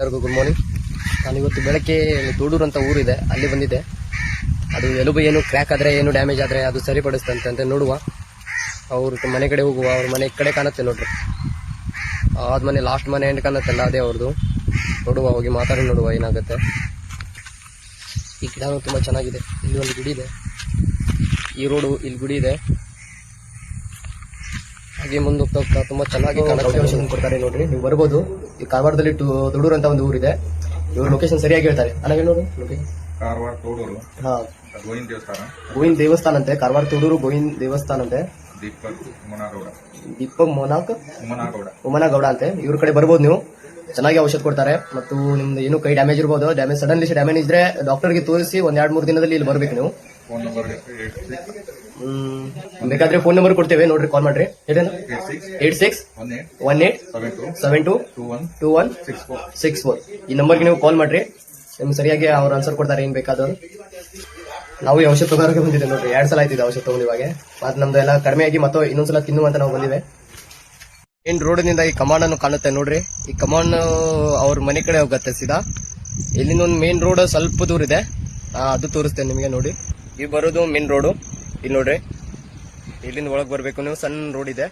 ಎಲ್ಲರಿಗೂ good morning. ನಾನು ಇವತ್ತು ಬೆಳಗ್ಗೆ ದೂಡೂರು ಅಂತ ಊರಿದೆ, ಅಲ್ಲಿ ಬಂದಿದ್ದೆ. ಅದು ಎಲುಬು ಏನು ಕ್ರ್ಯಾಕ್ ಆದರೆ ಏನು ಡ್ಯಾಮೇಜ್ ಆದರೆ ಅದು ಸರಿಪಡಿಸ್ತಂತೆ ಅಂತ ನೋಡುವ. ಅವ್ರ ಮನೆ ಕಡೆ ಹೋಗುವ. ಅವ್ರ ಮನೆ ಕಡೆ ಕಾಣುತ್ತೆ ನೋಡ್ರಿ, ಆದ ಮನೆ ಲಾಸ್ಟ್ ಮನೆ ಎಂಡ್ ಕಾಣುತ್ತಲ್ಲ ಅದೇ ಅವ್ರದ್ದು. ನೋಡುವ, ಹೋಗಿ ಮಾತಾಡಿ ನೋಡುವ ಏನಾಗುತ್ತೆ. ಈ ಗಿಡನೂ ತುಂಬ ಚೆನ್ನಾಗಿದೆ. ಇಲ್ಲಿ ಒಂದು ಗುಡಿ ಇದೆ, ಈ ರೋಡು ಇಲ್ಲಿ ಗುಡಿ ಇದೆ. ಹಾಗೆ ಮುಂದೆ ಹೋಗ್ತಾ ಹೋಗ್ತಾ ತುಂಬಾ ಚೆನ್ನಾಗಿ ಔಷಧ ಕೊಡ್ತಾರೆ ನೋಡ್ರಿ. ನೀವು ಬರ್ಬೋದು. ಈ ಕಾರವಾರದಲ್ಲಿ ದೊಡೂರು ಅಂತ ಒಂದು ಊರಿದೆ. ಇವ್ರು ಲೊಕೇಶನ್ ಸರಿಯಾಗಿ ಹೇಳ್ತಾರೆ. ಅಣ್ಣ ನೋಡು ಲೊಕೇಶನ್. ಕಾರವಾರ ತೋಡೂರು. ಹಾ, ಗೋವಿಂದ ದೇವಸ್ಥಾನ. ಗೋವಿಂದ ದೇವಸ್ಥಾನ ಅಂತೆ. ಕಾರವಾರ ತೋಡೂರು ಗೋವಿಂದ ದೇವಸ್ಥಾನ ಅಂತೆ. ದೀಪಕ್ ಉಮನಗೌಡ ಅಂತೆ. ಇವ್ರ ಕಡೆ ಬರ್ಬೋದು ನೀವು. ಚೆನ್ನಾಗಿ ಔಷಧ ಕೊಡ್ತಾರೆ. ಮತ್ತು ನಿಮ್ದು ಏನು ಕೈ ಡ್ಯಾಮೇಜ್ ಇರ್ಬೋದು, ಸಡನ್ಲಿ ಡ್ಯಾಮೇಜ್ ಇದ್ರೆ ಡಾಕ್ಟರ್ಗೆ ತೋರಿಸಿ ಒಂದ್ 2-3 ದಿನದಲ್ಲಿ ಇಲ್ಲಿ ಬರ್ಬೇಕು ನೀವು. ಬೇಕಾದ್ರೆ ಫೋನ್ ನಂಬರ್ ಕೊಡ್ತೇವೆ ನೋಡ್ರಿ, ಕಾಲ್ ಮಾಡ್ರಿ. 8618722164 ಈ ನಂಬರ್ಗೆ ನೀವು ಕಾಲ್ ಮಾಡ್ರಿ. ನಿಮ್ಗೆ ಸರಿಯಾಗಿ ಅವ್ರು ಆನ್ಸರ್ ಕೊಡ್ತಾರೆ ಏನ್ ಬೇಕಾದ್ರು. ನಾವು ಈ ಔಷಧ ತಗೋರಕ್ಕೆ ಬಂದಿದೆ ನೋಡ್ರಿ. 2 ಸಲ ಆಯ್ತಿದೆ ಔಷಧ ತಗೊಂಡು. ಇವಾಗ ಮತ್ತೆ ನಮ್ದು ಎಲ್ಲ ಕಡಿಮೆ ಆಗಿ ಮತ್ತೆ ಇನ್ನೊಂದ್ಸಲ ತಿನ್ನುವಂತ ನಾವು ಬಂದಿವೆ. ಏನ್ ರೋಡ್ನಿಂದ ಈ ಕಮಾಂಡ್ ಅನ್ನು ಕಾಣುತ್ತೆ ನೋಡ್ರಿ. ಈ ಕಮಾಂಡ್ ಅವ್ರ ಮನೆ ಕಡೆ ಹೋಗುತ್ತೆ ಸೀದಾ. ಇಲ್ಲಿಂದ ಒಂದು ಮೇನ್ ರೋಡ್ ಸ್ವಲ್ಪ ದೂರ ಇದೆ, ಅದು ತೋರಿಸ್ತೇನೆ ನಿಮಗೆ ನೋಡಿ. ಈ ಬರೋದು ಮೇನ್ ರೋಡು. ಇಲ್ಲಿ ನೋಡ್ರಿ, ಇಲ್ಲಿಂದ ಒಳಗೆ ಬರ್ಬೇಕು ನೀವು. ಸಣ್ಣ ರೋಡ್ ಇದೆ.